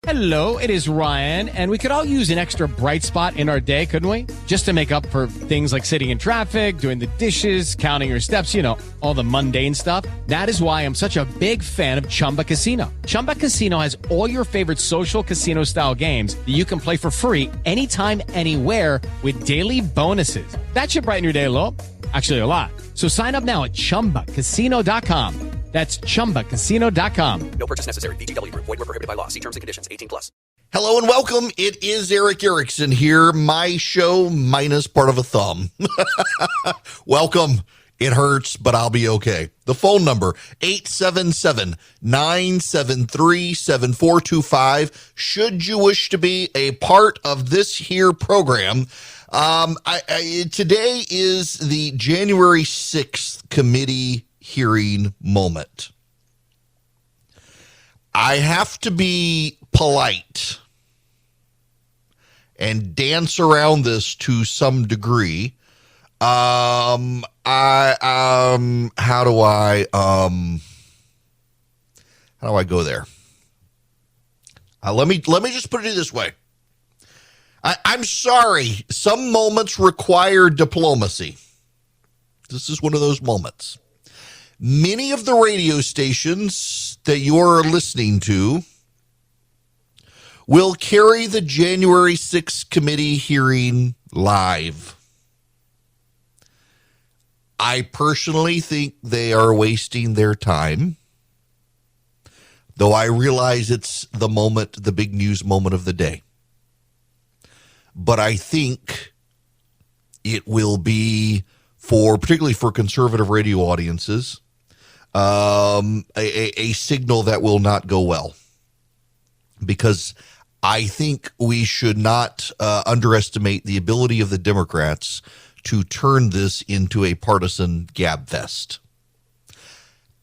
Hello, it is Ryan, and we could all use an extra bright spot in our day, couldn't we? Just to make up for things like sitting in traffic, doing the dishes, counting your steps, you know, all the mundane stuff. That is why I'm such a big fan of Chumba Casino. Chumba Casino has all your favorite social casino-style games that you can play for free anytime, anywhere with daily bonuses. That should brighten your day a little. Actually, a lot. So sign up now at ChumbaCasino.com. That's ChumbaCasino.com. No purchase necessary. VGW Group. Void where prohibited by law. See terms and conditions. 18+. Hello and welcome. It is Eric Erickson here. My show minus part of a thumb. Welcome. It hurts, but I'll be okay. The phone number, 877-973-7425. Should you wish to be a part of this here program, today is the January 6th committee hearing moment. I have to be polite and dance around this to some degree. How do I go there? Let me just put it this way. I'm sorry. Some moments require diplomacy. This is one of those moments. Many of the radio stations that you're listening to will carry the January 6th committee hearing live. I personally think they are wasting their time, though I realize it's the moment, the big news moment of the day. But I think it will be, particularly for conservative radio audiences, a signal that will not go well, because I think we should not underestimate the ability of the Democrats to turn this into a partisan gab fest.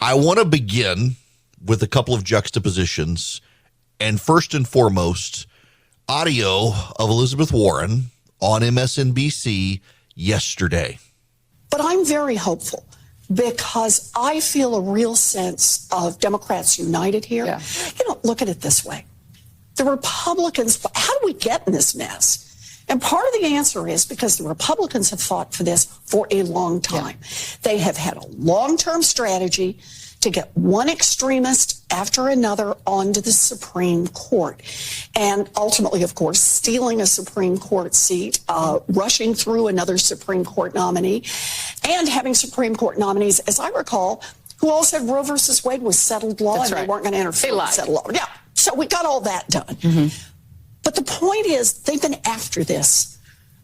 I want to begin with a couple of juxtapositions, and first and foremost, audio of Elizabeth Warren on MSNBC yesterday. But I'm very hopeful, because I feel a real sense of Democrats united here. Yeah. You know, look at it this way. The Republicans, how do we get in this mess? And part of the answer is because the Republicans have fought for this for a long time. Yeah. They have had a long-term strategy to get one extremist after another onto the Supreme Court. And ultimately, of course, stealing a Supreme Court seat, rushing through another Supreme Court nominee, and having Supreme Court nominees, as I recall, who all said Roe versus Wade was settled law. That's and right. They weren't going to interfere with settled law. Yeah, so we got all that done. Mm-hmm. But the point is, they've been after this,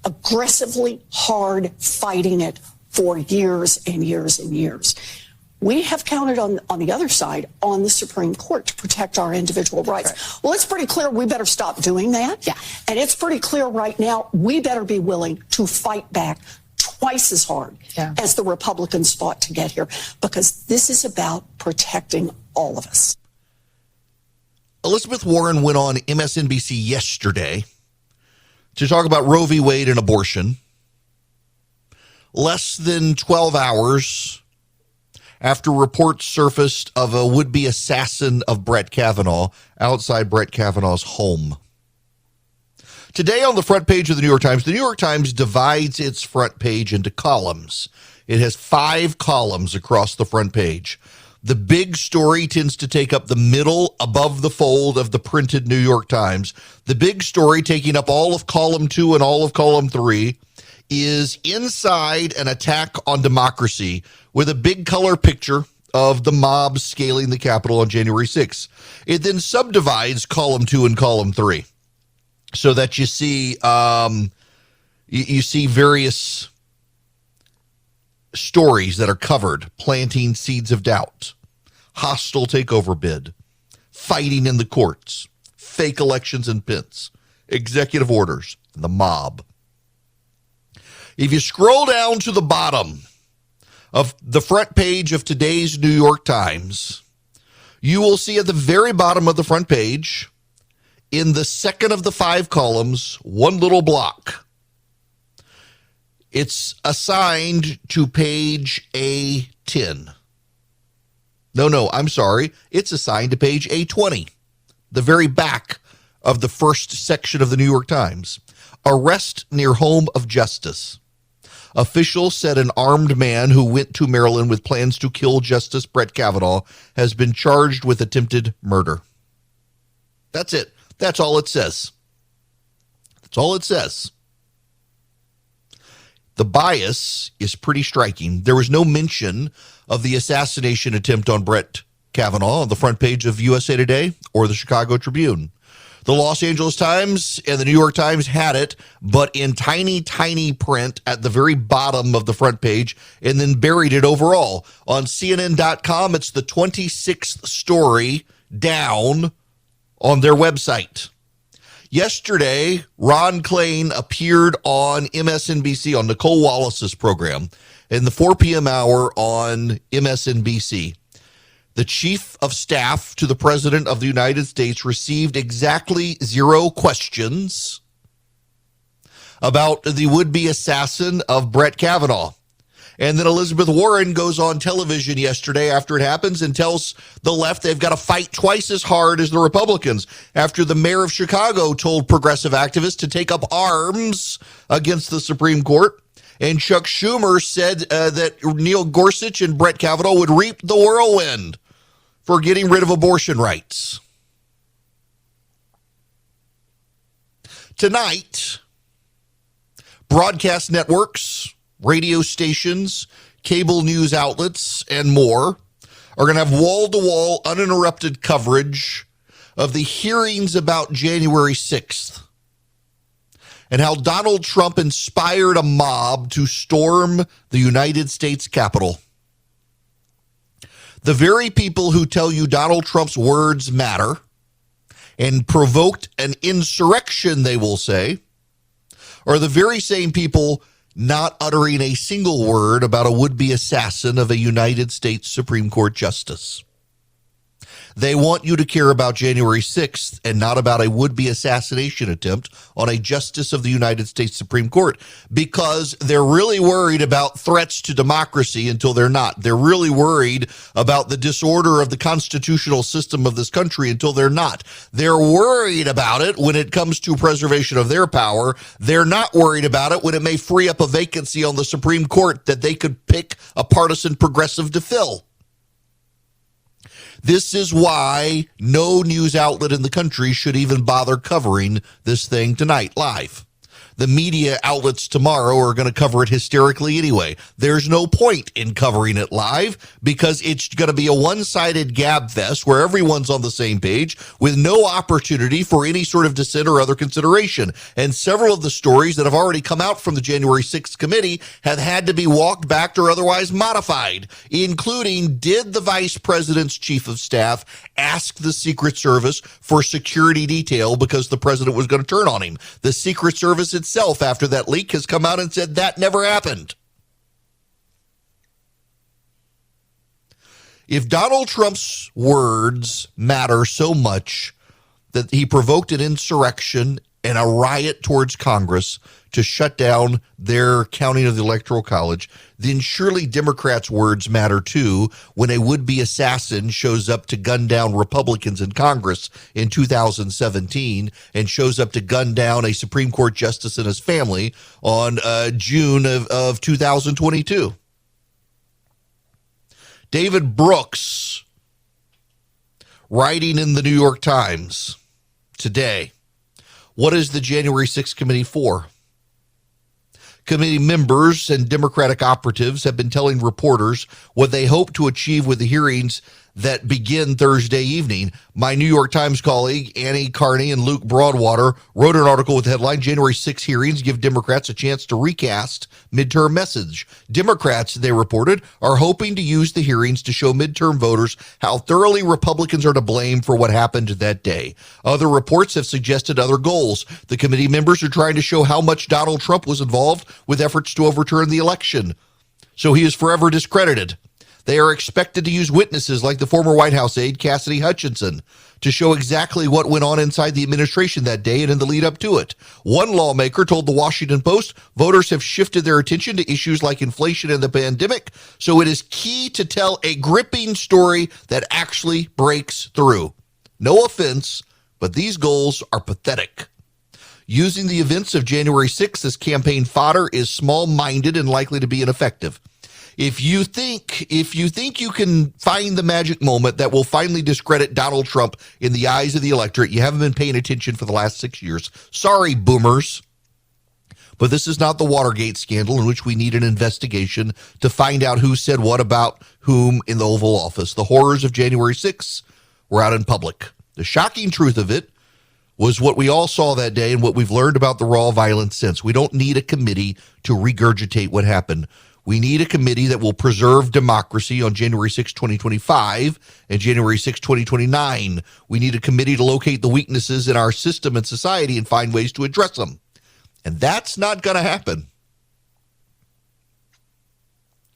aggressively, hard, fighting it for years and years and years. We have counted on the other side, on the Supreme Court, to protect our individual rights. Right. Well, it's pretty clear we better stop doing that. Yeah. And it's pretty clear right now we better be willing to fight back twice as hard as the Republicans fought to get here, because this is about protecting all of us. Elizabeth Warren went on MSNBC yesterday to talk about Roe v. Wade and abortion. Less than 12 hours after reports surfaced of a would-be assassin of Brett Kavanaugh outside Brett Kavanaugh's home. Today on the front page of the New York Times divides its front page into columns. It has 5 columns across the front page. The big story tends to take up the middle above the fold of the printed New York Times. The big story, taking up all of column 2 and all of column 3, is inside an attack on democracy, with a big color picture of the mob scaling the Capitol on January 6th. It then subdivides column 2 and column 3, so that you see you see various stories that are covered: planting seeds of doubt, hostile takeover bid, fighting in the courts, fake elections in Pence, executive orders, and the mob. If you scroll down to the bottom of the front page of today's New York Times, you will see at the very bottom of the front page, in the second of the 5 columns, one little block. It's assigned to page A10. No, I'm sorry. It's assigned to page A20, the very back of the first section of the New York Times. Arrest near home of justice. Officials said an armed man who went to Maryland with plans to kill Justice Brett Kavanaugh has been charged with attempted murder. That's it. That's all it says. That's all it says. The bias is pretty striking. There was no mention of the assassination attempt on Brett Kavanaugh on the front page of USA Today or the Chicago Tribune. The Los Angeles Times and the New York Times had it, but in tiny, tiny print at the very bottom of the front page, and then buried it overall. On CNN.com, it's the 26th story down on their website. Yesterday, Ron Klain appeared on MSNBC on Nicole Wallace's program in the 4 p.m. hour on MSNBC. The chief of staff to the president of the United States received exactly 0 questions about the would-be assassin of Brett Kavanaugh. And then Elizabeth Warren goes on television yesterday after it happens and tells the left they've got to fight twice as hard as the Republicans after the mayor of Chicago told progressive activists to take up arms against the Supreme Court. And Chuck Schumer said that Neil Gorsuch and Brett Kavanaugh would reap the whirlwind for getting rid of abortion rights. Tonight, broadcast networks, radio stations, cable news outlets, and more are going to have wall-to-wall, uninterrupted coverage of the hearings about January 6th and how Donald Trump inspired a mob to storm the United States Capitol. The very people who tell you Donald Trump's words matter and provoked an insurrection, they will say, are the very same people not uttering a single word about a would-be assassin of a United States Supreme Court justice. They want you to care about January 6th and not about a would-be assassination attempt on a justice of the United States Supreme Court because they're really worried about threats to democracy until they're not. They're really worried about the disorder of the constitutional system of this country until they're not. They're worried about it when it comes to preservation of their power. They're not worried about it when it may free up a vacancy on the Supreme Court that they could pick a partisan progressive to fill. This is why no news outlet in the country should even bother covering this thing tonight live. The media outlets tomorrow are going to cover it hysterically anyway. There's no point in covering it live because it's going to be a one-sided gab fest where everyone's on the same page with no opportunity for any sort of dissent or other consideration. And several of the stories that have already come out from the January 6th committee have had to be walked back or otherwise modified, including did the vice president's chief of staff ask the Secret Service for security detail because the president was going to turn on him? The Secret Service itself, after that leak, has come out and said that never happened. If Donald Trump's words matter so much that he provoked an insurrection and a riot towards Congress to shut down their counting of the Electoral College, then surely Democrats' words matter too when a would-be assassin shows up to gun down Republicans in Congress in 2017 and shows up to gun down a Supreme Court justice and his family on June of 2022. David Brooks, writing in the New York Times today, what is the January 6th committee for? Committee members and Democratic operatives have been telling reporters what they hope to achieve with the hearings that begin Thursday evening. My New York Times colleague, Annie Carney and Luke Broadwater, wrote an article with the headline, January 6 hearings give Democrats a chance to recast midterm message. Democrats, they reported, are hoping to use the hearings to show midterm voters how thoroughly Republicans are to blame for what happened that day. Other reports have suggested other goals. The committee members are trying to show how much Donald Trump was involved with efforts to overturn the election, so he is forever discredited. They are expected to use witnesses like the former White House aide, Cassidy Hutchinson, to show exactly what went on inside the administration that day and in the lead up to it. One lawmaker told the Washington Post voters have shifted their attention to issues like inflation and the pandemic, so it is key to tell a gripping story that actually breaks through. No offense, But these goals are pathetic. Using the events of January 6th as campaign fodder is small-minded and likely to be ineffective. If you think you can find the magic moment that will finally discredit Donald Trump in the eyes of the electorate, you haven't been paying attention for the last 6 years. Sorry, boomers. But this is not the Watergate scandal in which we need an investigation to find out who said what about whom in the Oval Office. The horrors of January 6th were out in public. The shocking truth of it was what we all saw that day and what we've learned about the raw violence since. We don't need a committee to regurgitate what happened. We need a committee that will preserve democracy on January 6, 2025 and January 6, 2029. We need a committee to locate the weaknesses in our system and society and find ways to address them. And that's not going to happen.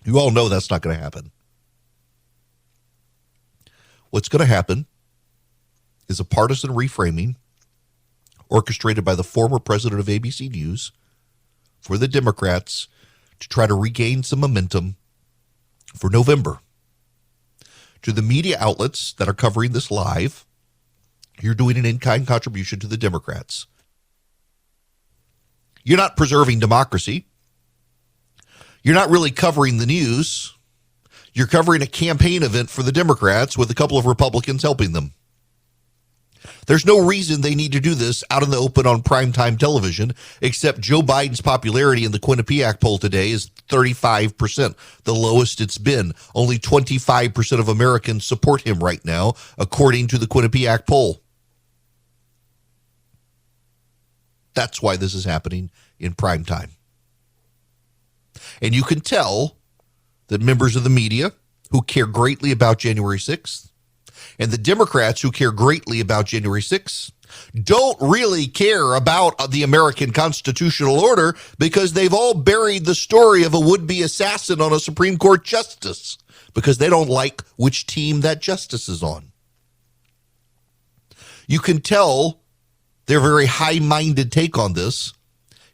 You all know that's not going to happen. What's going to happen is a partisan reframing orchestrated by the former president of ABC News for the Democrats to try to regain some momentum for November. To the media outlets that are covering this live, you're doing an in-kind contribution to the Democrats. You're not preserving democracy. You're not really covering the news. You're covering a campaign event for the Democrats with a couple of Republicans helping them. There's no reason they need to do this out in the open on primetime television, except Joe Biden's popularity in the Quinnipiac poll today is 35%, the lowest it's been. Only 25% of Americans support him right now, according to the Quinnipiac poll. That's why this is happening in primetime. And you can tell that members of the media who care greatly about January 6th and the Democrats who care greatly about January 6th don't really care about the American constitutional order because they've all buried the story of a would-be assassin on a Supreme Court justice because they don't like which team that justice is on. You can tell their very high-minded take on this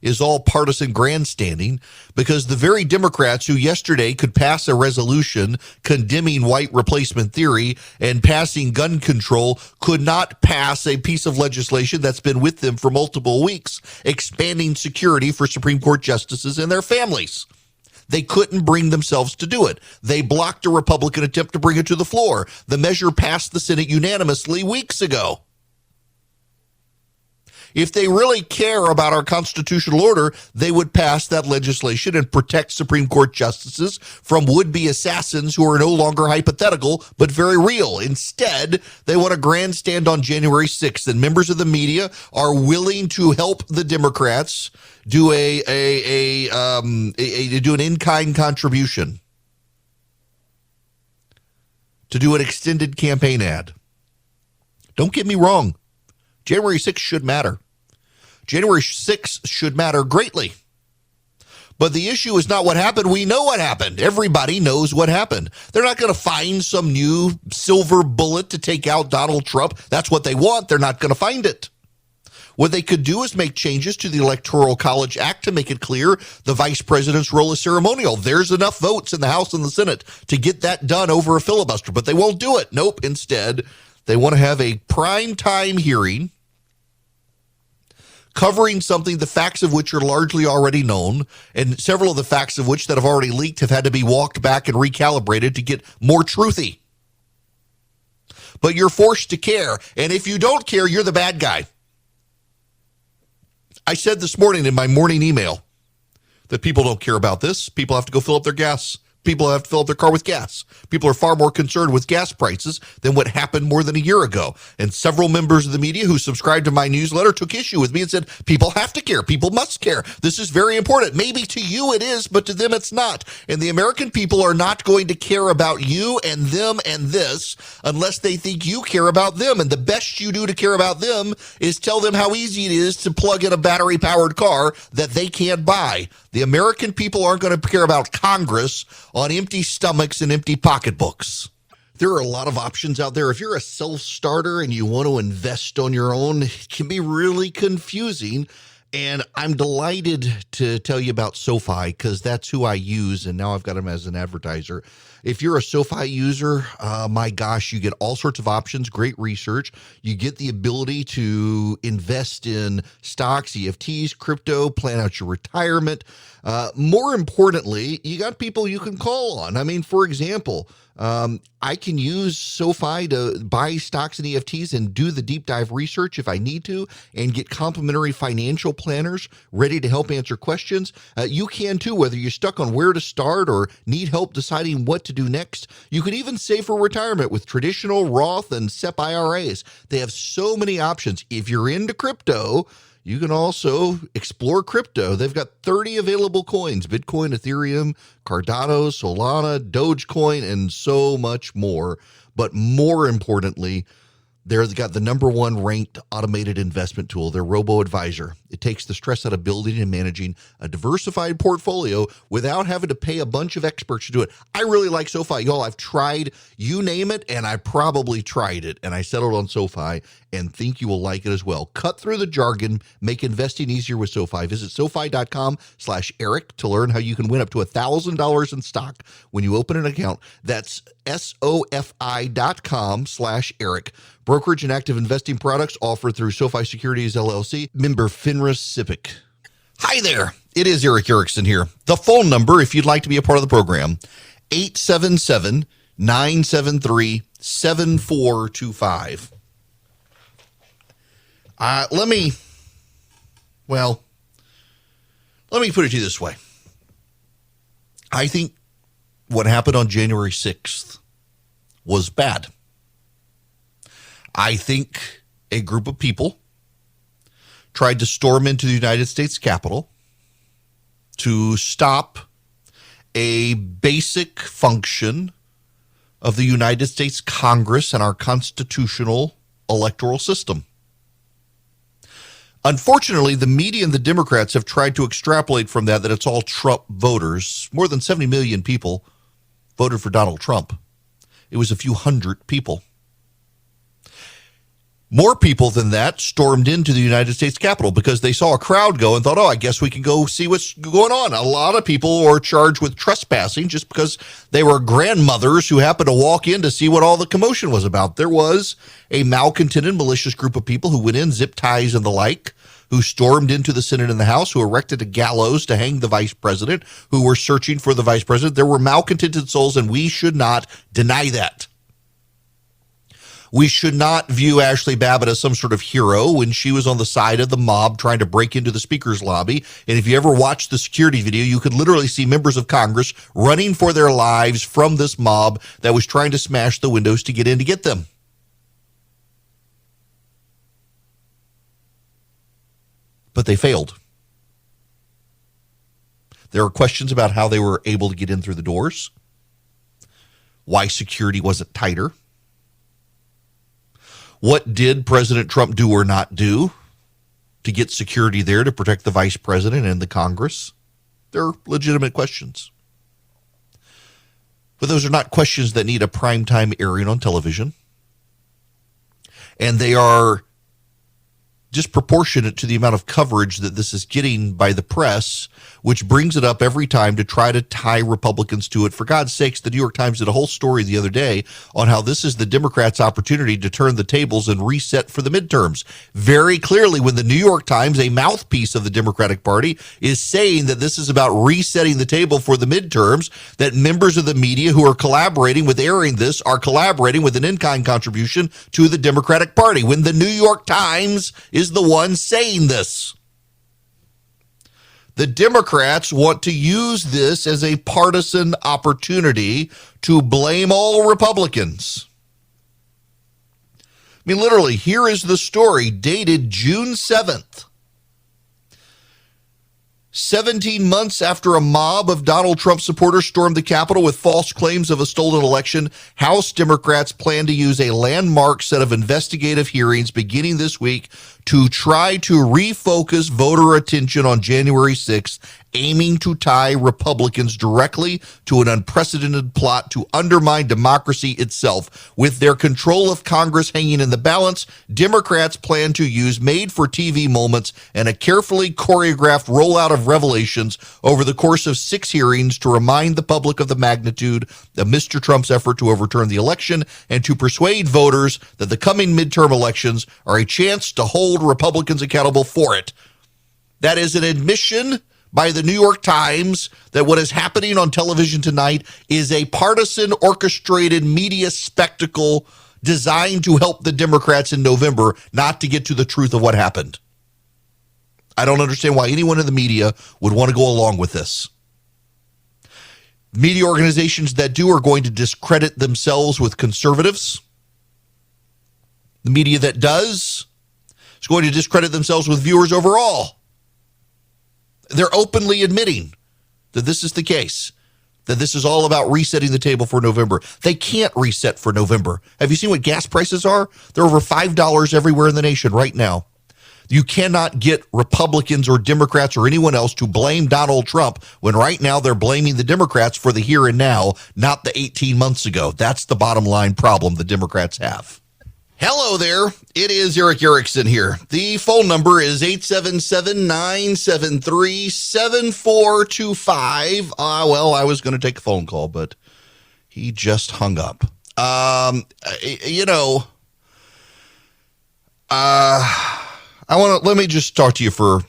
is all partisan grandstanding because the very Democrats who yesterday could pass a resolution condemning white replacement theory and passing gun control could not pass a piece of legislation that's been with them for multiple weeks, expanding security for Supreme Court justices and their families. They couldn't bring themselves to do it. They blocked a Republican attempt to bring it to the floor. The measure passed the Senate unanimously weeks ago. If they really care about our constitutional order, they would pass that legislation and protect Supreme Court justices from would-be assassins who are no longer hypothetical, but very real. Instead, they want to grandstand on January 6th, and members of the media are willing to help the Democrats do do an in-kind contribution, to do an extended campaign ad. Don't get me wrong. January 6th should matter. January 6th should matter greatly. But the issue is not what happened. We know what happened. Everybody knows what happened. They're not going to find some new silver bullet to take out Donald Trump. That's what they want. They're not going to find it. What they could do is make changes to the Electoral College Act to make it clear the vice president's role is ceremonial. There's enough votes in the House and the Senate to get that done over a filibuster, but they won't do it. Nope. Instead, they want to have a primetime hearing covering something, the facts of which are largely already known, and several of the facts of which that have already leaked have had to be walked back and recalibrated to get more truthy. But you're forced to care, and if you don't care, you're the bad guy. I said this morning in my morning email that people don't care about this. People have to go fill up their gas. People have to fill up their car with gas. People are far more concerned with gas prices than what happened more than a year ago. And several members of the media who subscribed to my newsletter took issue with me and said, people have to care. People must care. This is very important. Maybe to you it is, but to them it's not. And the American people are not going to care about you and them and this unless they think you care about them. And the best you do to care about them is tell them how easy it is to plug in a battery-powered car that they can't buy. The American people aren't going to care about Congress on empty stomachs and empty pocketbooks. There are a lot of options out there. If you're a self-starter and you want to invest on your own, it can be really confusing. And I'm delighted to tell you about SoFi because that's who I use, and now I've got them as an advertiser. If you're a SoFi user, my gosh, you get all sorts of options, great research. You get the ability to invest in stocks, EFTs, crypto, plan out your retirement. More importantly, you got people you can call on. I mean, for example, I can use SoFi to buy stocks and EFTs and do the deep dive research if I need to and get complimentary financial planners ready to help answer questions. You can too, whether you're stuck on where to start or need help deciding what to do next. You can even save for retirement with traditional Roth and SEP IRAs. They have so many options. If you're into crypto, you can also explore crypto. They've got 30 available coins: Bitcoin, Ethereum, Cardano, Solana, Dogecoin, and so much more. But more importantly, they've got the number one ranked automated investment tool, their robo-advisor. It takes the stress out of building and managing a diversified portfolio without having to pay a bunch of experts to do it. I really like SoFi. Y'all, I've tried, you name it, and I probably tried it, and I settled on SoFi and think you will like it as well. Cut through the jargon, make investing easier with SoFi. Visit SoFi.com/Eric to learn how you can win up to $1,000 in stock when you open an account. That's SoFi.com/Eric. Brokerage and active investing products offered through SoFi Securities LLC, member FINRA SIPC. Hi there, it is Eric Erickson here. The phone number, if you'd like to be a part of the program, 877-973-7425. Let me put it to you this way. I think what happened on January 6th was bad. I think a group of people tried to storm into the United States Capitol to stop a basic function of the United States Congress and our constitutional electoral system. Unfortunately, the media and the Democrats have tried to extrapolate from that it's all Trump voters. More than 70 million people voted for Donald Trump. It was a few hundred people. More people than that stormed into the United States Capitol because they saw a crowd go and thought, I guess we can go see what's going on. A lot of people were charged with trespassing just because they were grandmothers who happened to walk in to see what all the commotion was about. There was a malcontented, malicious group of people who went in, zip ties and the like, who stormed into the Senate and the House, who erected a gallows to hang the vice president, who were searching for the vice president. There were malcontented souls, and we should not deny that. We should not view Ashley Babbitt as some sort of hero when she was on the side of the mob trying to break into the speaker's lobby. And if you ever watched the security video, you could literally see members of Congress running for their lives from this mob that was trying to smash the windows to get in to get them. But they failed. There are questions about how they were able to get in through the doors, why security wasn't tighter. What did President Trump do or not do to get security there to protect the vice president and the Congress? They're legitimate questions. But those are not questions that need a primetime airing on television. And they are disproportionate to the amount of coverage that this is getting by the press, which brings it up every time to try to tie Republicans to it. For God's sakes, the New York Times did a whole story the other day on how this is the Democrats' opportunity to turn the tables and reset for the midterms. Very clearly, when the New York Times, a mouthpiece of the Democratic Party, is saying that this is about resetting the table for the midterms, that members of the media who are collaborating with airing this are collaborating with an in-kind contribution to the Democratic Party, when the New York Times is the one saying this. The Democrats want to use this as a partisan opportunity to blame all Republicans. I mean, literally, here is the story dated June 7th. 17 months after a mob of Donald Trump supporters stormed the Capitol with false claims of a stolen election, House Democrats plan to use a landmark set of investigative hearings beginning this week to try to refocus voter attention on January 6th aiming to tie Republicans directly to an unprecedented plot to undermine democracy itself. With their control of Congress hanging in the balance, Democrats plan to use made-for-TV moments and a carefully choreographed rollout of revelations over the course of 6 hearings to remind the public of the magnitude of Mr. Trump's effort to overturn the election and to persuade voters that the coming midterm elections are a chance to hold Republicans accountable for it. That is an admission by the New York Times that what is happening on television tonight is a partisan orchestrated media spectacle designed to help the Democrats in November, not to get to the truth of what happened. I don't understand why anyone in the media would want to go along with this. Media organizations that do are going to discredit themselves with conservatives. The media that does is going to discredit themselves with viewers overall. They're openly admitting that this is the case, that this is all about resetting the table for November. They can't reset for November. Have you seen what gas prices are? They're over $5 everywhere in the nation right now. You cannot get Republicans or Democrats or anyone else to blame Donald Trump when right now they're blaming the Democrats for the here and now, not the 18 months ago. That's the bottom line problem the Democrats have. Hello there. It is Eric Erickson here. The phone number is 877-973-7425. Well, I was going to take a phone call, but he just hung up. Let me just talk to you for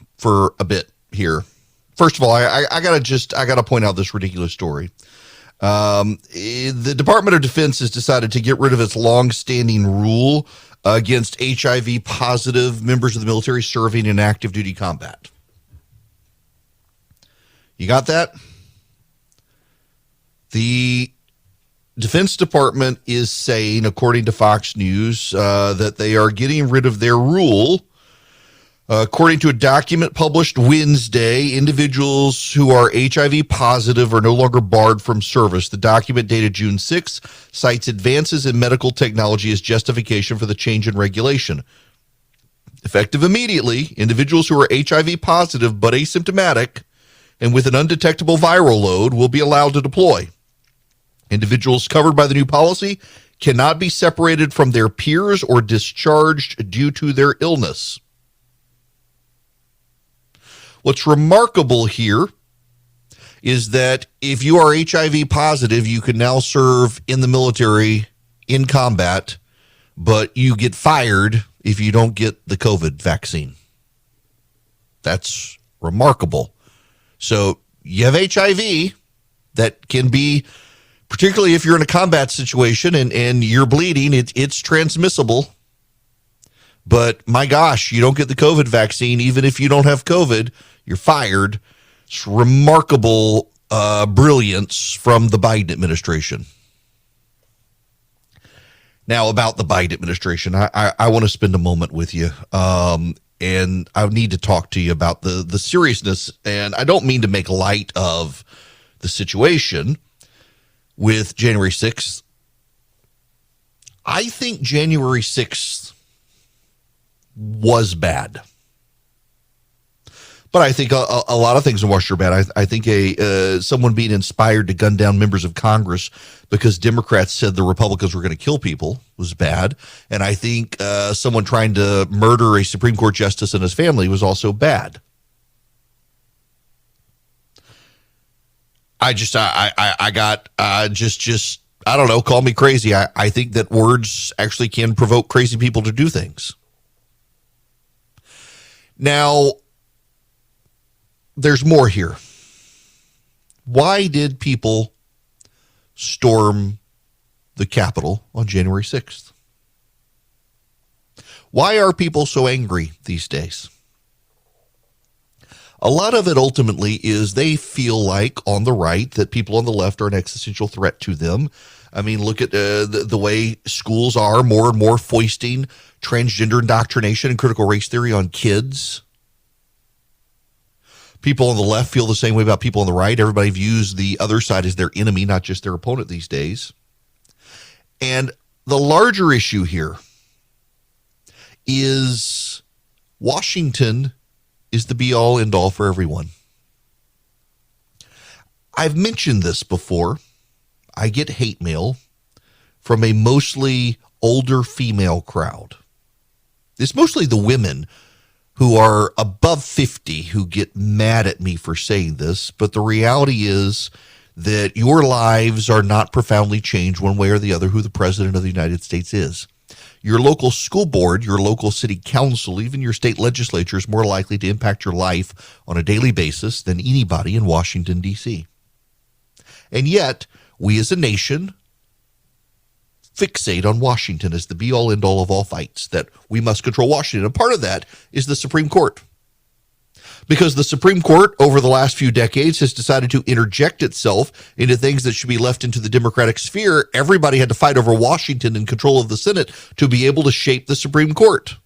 a bit here. First of all, I gotta point out this ridiculous story. The Department of Defense has decided to get rid of its long-standing rule against HIV positive members of the military serving in active duty combat. You got that? The Defense Department is saying, according to Fox News, that they are getting rid of their rule. According to a document published Wednesday, individuals who are HIV positive are no longer barred from service. The document, dated June 6, cites advances in medical technology as justification for the change in regulation. Effective immediately, individuals who are HIV positive but asymptomatic and with an undetectable viral load will be allowed to deploy. Individuals covered by the new policy cannot be separated from their peers or discharged due to their illness. What's remarkable here is that if you are HIV positive, you can now serve in the military in combat, but you get fired if you don't get the COVID vaccine. That's remarkable. So you have HIV that can be, particularly if you're in a combat situation and you're bleeding, it's transmissible. But my gosh, you don't get the COVID vaccine, even if you don't have COVID, you're fired. It's remarkable brilliance from the Biden administration. Now, about the Biden administration, I want to spend a moment with you, and I need to talk to you about the seriousness, and I don't mean to make light of the situation with January 6th. I think January 6th was bad. But I think a lot of things in Washington are bad. I think someone being inspired to gun down members of Congress because Democrats said the Republicans were going to kill people was bad. And I think someone trying to murder a Supreme Court justice and his family was also bad. I don't know, call me crazy. I think that words actually can provoke crazy people to do things. Now, there's more here. Why did people storm the Capitol on January 6th? Why are people so angry these days? A lot of it ultimately is they feel like on the right that people on the left are an existential threat to them. I mean, look at the way schools are more and more foisting transgender indoctrination and critical race theory on kids. People on the left feel the same way about people on the right. Everybody views the other side as their enemy, not just their opponent these days. And the larger issue here is Washington is the be-all, end-all for everyone. I've mentioned this before. I get hate mail from a mostly older female crowd. It's mostly the women who are above 50 who get mad at me for saying this, but the reality is that your lives are not profoundly changed one way or the other who the president of the United States is. Your local school board, your local city council, even your state legislature is more likely to impact your life on a daily basis than anybody in Washington, D.C. And yet, we as a nation fixate on Washington as the be-all, end-all of all fights, that we must control Washington. And part of that is the Supreme Court. Because the Supreme Court over the last few decades has decided to interject itself into things that should be left into the Democratic sphere. Everybody had to fight over Washington and control of the Senate to be able to shape the Supreme Court.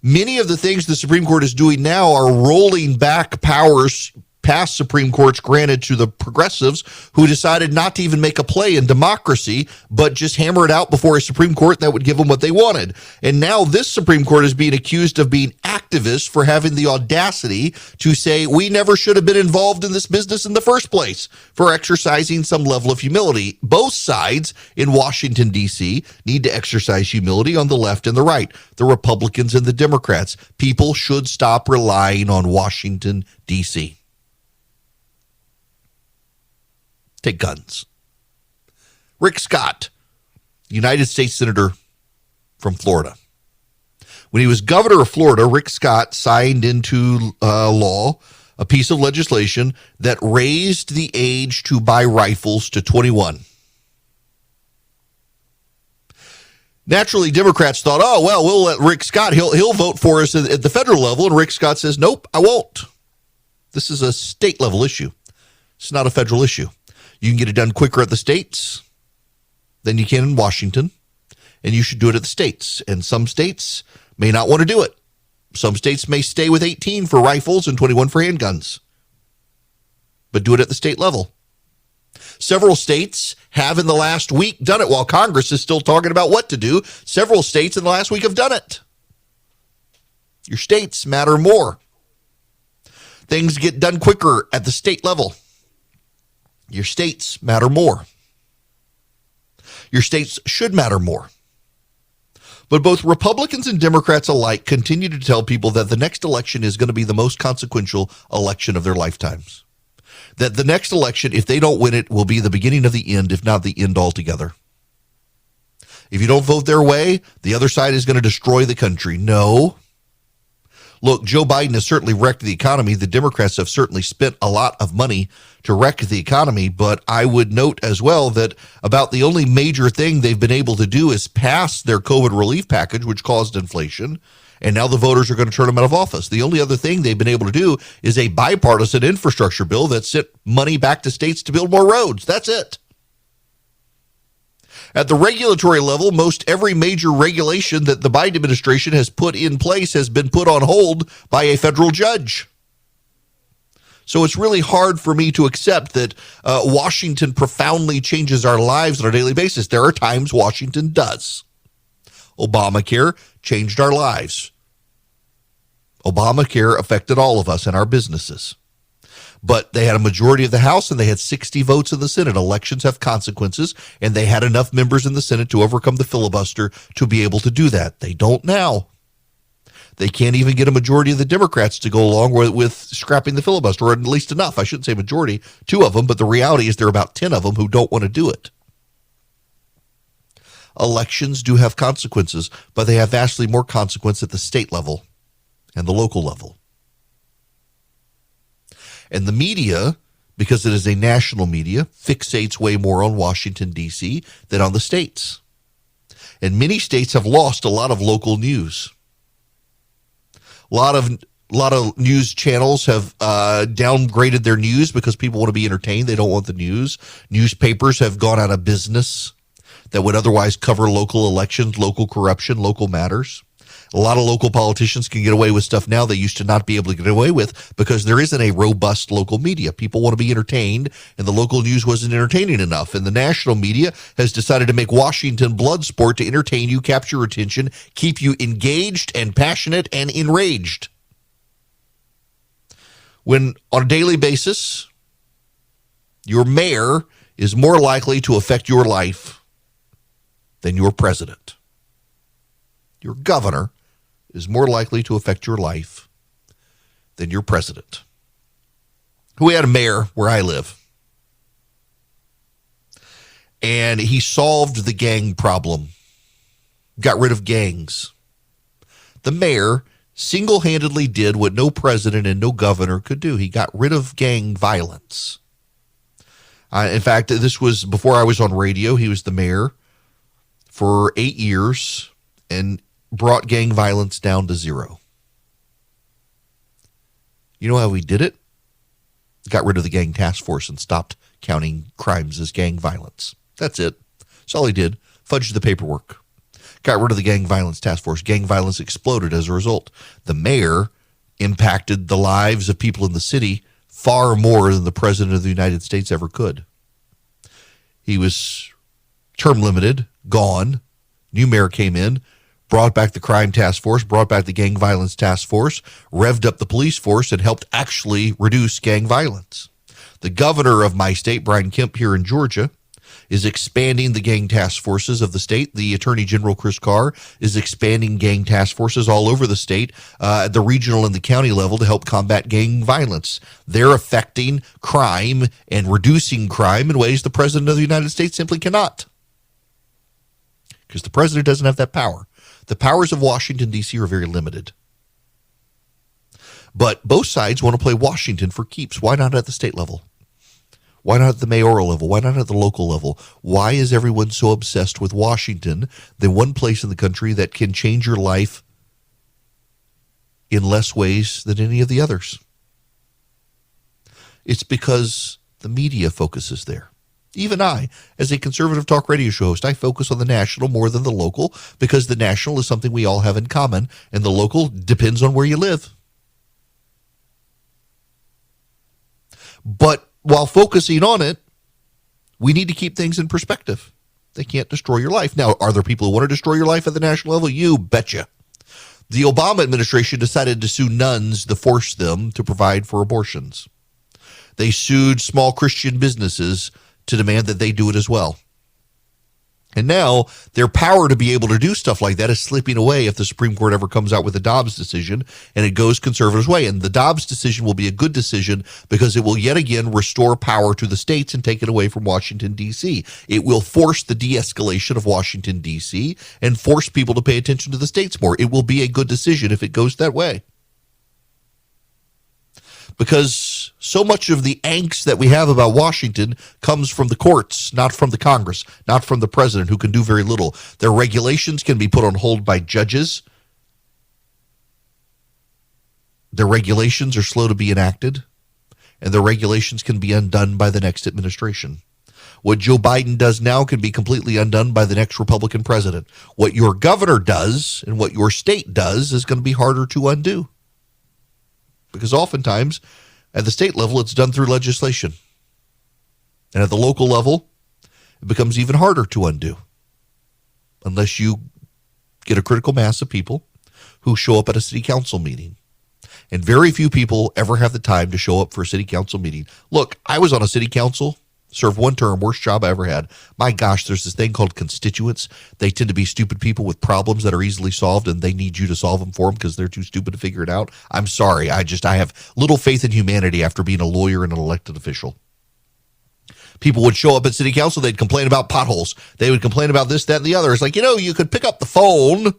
Many of the things the Supreme Court is doing now are rolling back powers past Supreme Courts granted to the progressives who decided not to even make a play in democracy, but just hammer it out before a Supreme Court that would give them what they wanted. And now this Supreme Court is being accused of being activists for having the audacity to say we never should have been involved in this business in the first place, for exercising some level of humility. Both sides in Washington, D.C. need to exercise humility on the left and the right, the Republicans and the Democrats. People should stop relying on Washington, D.C. Take guns. Rick Scott, United States Senator from Florida. When he was governor of Florida, Rick Scott signed into law a piece of legislation that raised the age to buy rifles to 21. Naturally, Democrats thought, oh, well, we'll let Rick Scott, he'll vote for us at the federal level. And Rick Scott says, nope, I won't. This is a state level issue. It's not a federal issue. You can get it done quicker at the states than you can in Washington, and you should do it at the states. And some states may not want to do it. Some states may stay with 18 for rifles and 21 for handguns, but do it at the state level. Several states have in the last week done it while Congress is still talking about what to do. Several states in the last week have done it. Your states matter more. Things get done quicker at the state level. Your states matter more. Your states should matter more. But both Republicans and Democrats alike continue to tell people that the next election is going to be the most consequential election of their lifetimes. That the next election, if they don't win it, will be the beginning of the end, if not the end altogether. If you don't vote their way, the other side is going to destroy the country. No. Look, Joe Biden has certainly wrecked the economy. The Democrats have certainly spent a lot of money to wreck the economy. But I would note as well that about the only major thing they've been able to do is pass their COVID relief package, which caused inflation. And now the voters are going to turn them out of office. The only other thing they've been able to do is a bipartisan infrastructure bill that sent money back to states to build more roads. That's it. At the regulatory level, most every major regulation that the Biden administration has put in place has been put on hold by a federal judge. So it's really hard for me to accept that Washington profoundly changes our lives on a daily basis. There are times Washington does. Obamacare changed our lives. Obamacare affected all of us and our businesses. But they had a majority of the House and they had 60 votes in the Senate. Elections have consequences, and they had enough members in the Senate to overcome the filibuster to be able to do that. They don't now. They can't even get a majority of the Democrats to go along with scrapping the filibuster, or at least enough. I shouldn't say majority, 2 of them, but the reality is there are about 10 of them who don't want to do it. Elections do have consequences, but they have vastly more consequence at the state level and the local level. And the media, because it is a national media, fixates way more on Washington, D.C. than on the states. And many states have lost a lot of local news. A lot of news channels have downgraded their news because people want to be entertained. They don't want the news. Newspapers have gone out of business that would otherwise cover local elections, local corruption, local matters. A lot of local politicians can get away with stuff now they used to not be able to get away with because there isn't a robust local media. People want to be entertained, and the local news wasn't entertaining enough. And the national media has decided to make Washington blood sport to entertain you, capture your attention, keep you engaged and passionate and enraged. When on a daily basis, Your mayor is more likely to affect your life than your president. Your governor is more likely to affect your life than your president. We had a mayor where I live, and he solved the gang problem, got rid of gangs. The mayor single-handedly did what no president and no governor could do. He got rid of gang violence. In fact, this was before I was on radio. He was the mayor for 8 years and brought gang violence down to zero. You know how he did it? Got rid of the gang task force and stopped counting crimes as gang violence. That's it. That's all he did. Fudged the paperwork. Got rid of the gang violence task force. Gang violence exploded as a result. The mayor impacted the lives of people in the city far more than the president of the United States ever could. He was term limited, gone. New mayor came in, brought back the crime task force, brought back the gang violence task force, revved up the police force, and helped actually reduce gang violence. The governor of my state, Brian Kemp, here in Georgia, is expanding the gang task forces of the state. The Attorney General, Chris Carr, is expanding gang task forces all over the state at the regional and the county level to help combat gang violence. They're affecting crime and reducing crime in ways the President of the United States simply cannot, because the President doesn't have that power. The powers of Washington, D.C. are very limited. But both sides want to play Washington for keeps. Why not at the state level? Why not at the mayoral level? Why not at the local level? Why is everyone so obsessed with Washington, the one place in the country that can change your life in less ways than any of the others? It's because the media focuses there. Even I, as a conservative talk radio show host, I focus on the national more than the local, because the national is something we all have in common, and the local depends on where you live. But while focusing on it, we need to keep things in perspective. They can't destroy your life. Now, are there people who want to destroy your life at the national level? You betcha. The Obama administration decided to sue nuns to force them to provide for abortions. They sued small Christian businesses to demand that they do it as well. And now their power to be able to do stuff like that is slipping away if the Supreme Court ever comes out with a Dobbs decision and it goes conservatives' way. And the Dobbs decision will be a good decision because it will yet again restore power to the states and take it away from Washington, D.C. It will force the de-escalation of Washington, D.C. and force people to pay attention to the states more. It will be a good decision if it goes that way. Because so much of the angst that we have about Washington comes from the courts, not from the Congress, not from the president, who can do very little. Their regulations can be put on hold by judges. Their regulations are slow to be enacted, and their regulations can be undone by the next administration. What Joe Biden does now can be completely undone by the next Republican president. What your governor does and what your state does is going to be harder to undo. Because oftentimes, at the state level, it's done through legislation. And at the local level, it becomes even harder to undo. Unless you get a critical mass of people who show up at a city council meeting. And very few people ever have the time to show up for a city council meeting. Look, I was on a city council, served one term, worst job I ever had. My gosh, there's this thing called constituents. They tend to be stupid people with problems that are easily solved, and they need you to solve them for them because they're too stupid to figure it out. I'm sorry. I have little faith in humanity after being a lawyer and an elected official. People would show up at city council. They'd complain about potholes. They would complain about this, that, and the other. It's like, you could pick up the phone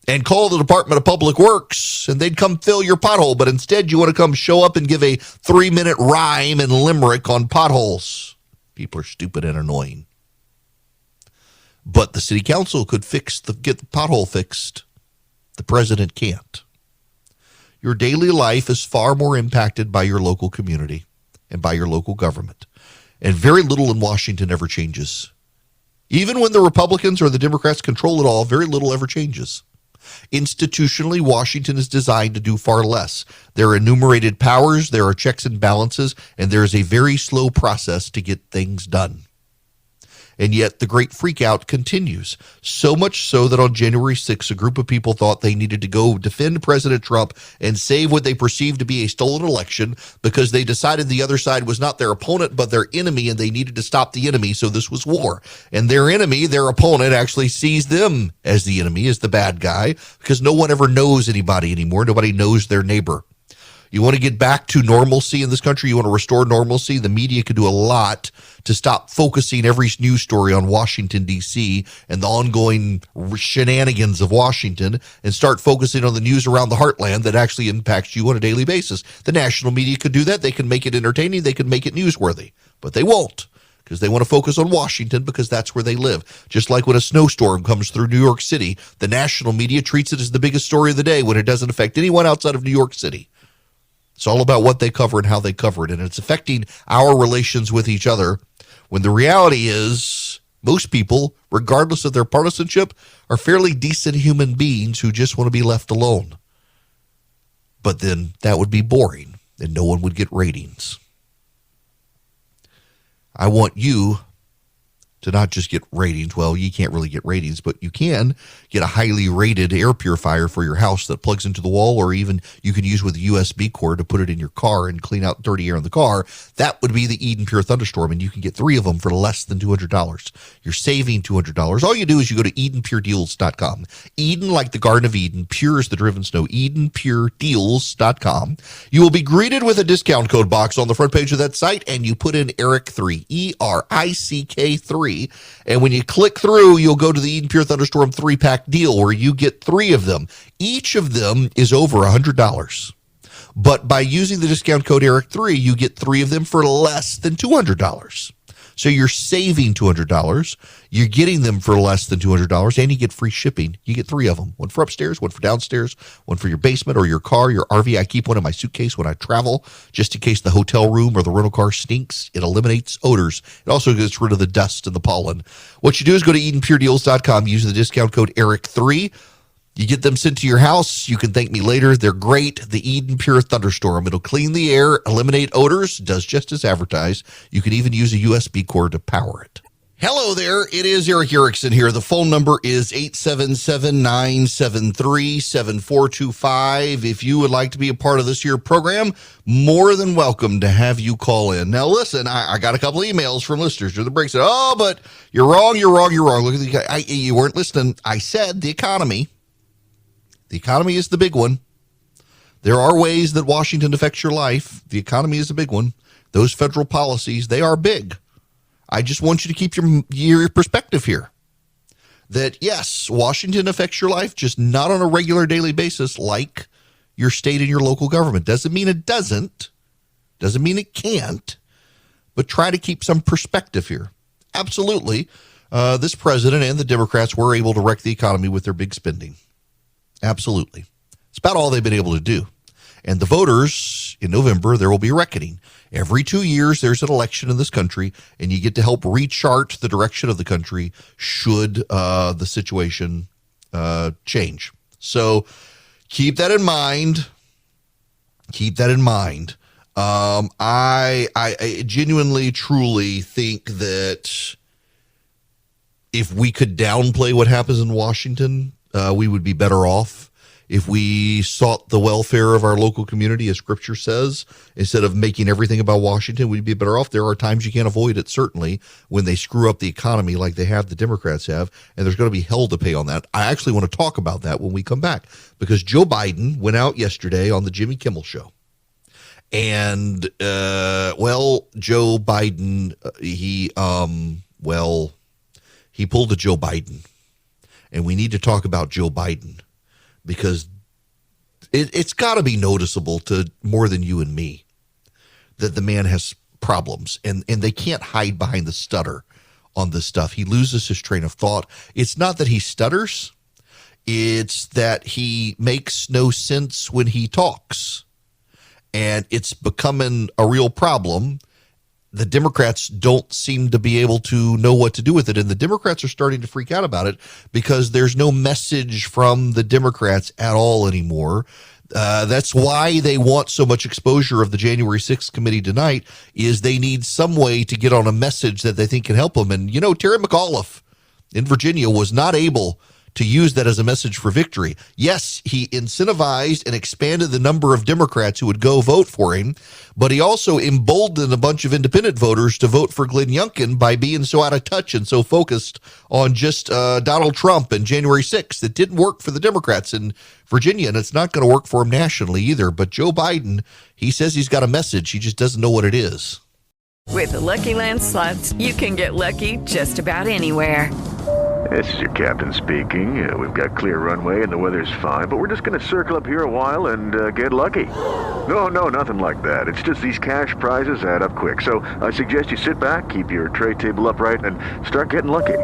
and call the Department of Public Works, and they'd come fill your pothole. But instead, you want to come show up and give a 3-minute rhyme and limerick on potholes. People are stupid and annoying. But the city council could get the pothole fixed. The president can't. Your daily life is far more impacted by your local community and by your local government. And very little in Washington ever changes. Even when the Republicans or the Democrats control it all, very little ever changes. Institutionally, Washington is designed to do far less. There are enumerated powers, there are checks and balances, and there is a very slow process to get things done. And yet the great freakout continues. So much so that on January 6th, a group of people thought they needed to go defend President Trump and save what they perceived to be a stolen election because they decided the other side was not their opponent but their enemy, and they needed to stop the enemy, so this was war. And their enemy, their opponent, actually sees them as the enemy, as the bad guy, because no one ever knows anybody anymore. Nobody knows their neighbor. You want to get back to normalcy in this country? You want to restore normalcy? The media could do a lot to stop focusing every news story on Washington, D.C. and the ongoing shenanigans of Washington and start focusing on the news around the heartland that actually impacts you on a daily basis. The national media could do that. They can make it entertaining. They can make it newsworthy, but they won't because they want to focus on Washington because that's where they live. Just like when a snowstorm comes through New York City, the national media treats it as the biggest story of the day when it doesn't affect anyone outside of New York City. It's all about what they cover and how they cover it, and it's affecting our relations with each other when the reality is most people, regardless of their partisanship, are fairly decent human beings who just want to be left alone. But then that would be boring, and no one would get ratings. I want you to not just get ratings. Well, you can't really get ratings, but you can get a highly rated air purifier for your house that plugs into the wall, or even you can use with a USB cord to put it in your car and clean out dirty air in the car. That would be the Eden Pure Thunderstorm, and you can get 3 of them for less than $200. You're saving $200. All you do is you go to EdenPureDeals.com. Eden, like the Garden of Eden, pure as the driven snow, EdenPureDeals.com. You will be greeted with a discount code box on the front page of that site, and you put in ERIC3, ERICK3. And when you click through, you'll go to the Eden Pure Thunderstorm 3-pack deal where you get 3 of them. Each of them is over $100. But by using the discount code ERIC3, you get 3 of them for less than $200. So you're saving $200. You're getting them for less than $200, and you get free shipping. You get 3 of them, one for upstairs, one for downstairs, one for your basement or your car, your RV. I keep one in my suitcase when I travel, just in case the hotel room or the rental car stinks. It eliminates odors. It also gets rid of the dust and the pollen. What you do is go to EdenPureDeals.com, use the discount code ERIC3. You get them sent to your house. You can thank me later. They're great. The Eden Pure Thunderstorm. It'll clean the air, eliminate odors, does just as advertised. You can even use a USB cord to power it. Hello there. It is Eric Erickson here. The phone number is 877-973-7425. If you would like to be a part of this here program, more than welcome to have you call in. Now, listen, I got a couple of emails from listeners during the break. Said, oh, but you're wrong. Look at you weren't listening. I said the economy. The economy is the big one. There are ways that Washington affects your life. The economy is a big one. Those federal policies, they are big. I just want you to keep your perspective here. That, yes, Washington affects your life, just not on a regular daily basis like your state and your local government. Doesn't mean it doesn't. Doesn't mean it can't. But try to keep some perspective here. Absolutely. This president and the Democrats were able to wreck the economy with their big spending. Absolutely. It's about all they've been able to do. And the voters, in November, there will be a reckoning. Every 2 years, there's an election in this country, and you get to help rechart the direction of the country should the situation change. So keep that in mind. Keep that in mind. I genuinely, truly think that if we could downplay what happens in Washington, we would be better off if we sought the welfare of our local community, as Scripture says, instead of making everything about Washington. We'd be better off. There are times you can't avoid it, certainly, when they screw up the economy like they have, the Democrats have, and there's going to be hell to pay on that. I actually want to talk about that when we come back, because Joe Biden went out yesterday on the Jimmy Kimmel Show. And, Joe Biden, he pulled a Joe Biden. And we need to talk about Joe Biden because it's got to be noticeable to more than you and me that the man has problems, and they can't hide behind the stutter on this stuff. He loses his train of thought. It's not that he stutters. It's that he makes no sense when he talks, and it's becoming a real problem. The Democrats don't seem to be able to know what to do with it. And the Democrats are starting to freak out about it because there's no message from the Democrats at all anymore That's why they want so much exposure of the January 6th committee tonight, is they need some way to get on a message that they think can help them. And, Terry McAuliffe in Virginia was not able to use that as a message for victory. Yes, he incentivized and expanded the number of Democrats who would go vote for him, but he also emboldened a bunch of independent voters to vote for Glenn Youngkin by being so out of touch and so focused on just Donald Trump and January 6th. It didn't work for the Democrats in Virginia, and it's not going to work for him nationally either. But Joe Biden, he says he's got a message. He just doesn't know what it is. With the Lucky Land Slots, you can get lucky just about anywhere. This is your captain speaking. We've got clear runway and the weather's fine, but we're just going to circle up here a while and get lucky. No, nothing like that. It's just these cash prizes add up quick. So I suggest you sit back, keep your tray table upright, and start getting lucky.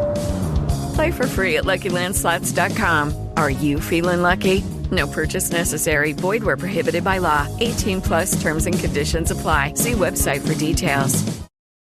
Play for free at LuckyLandSlots.com. Are you feeling lucky? No purchase necessary. Void where prohibited by law. 18+ terms and conditions apply. See website for details.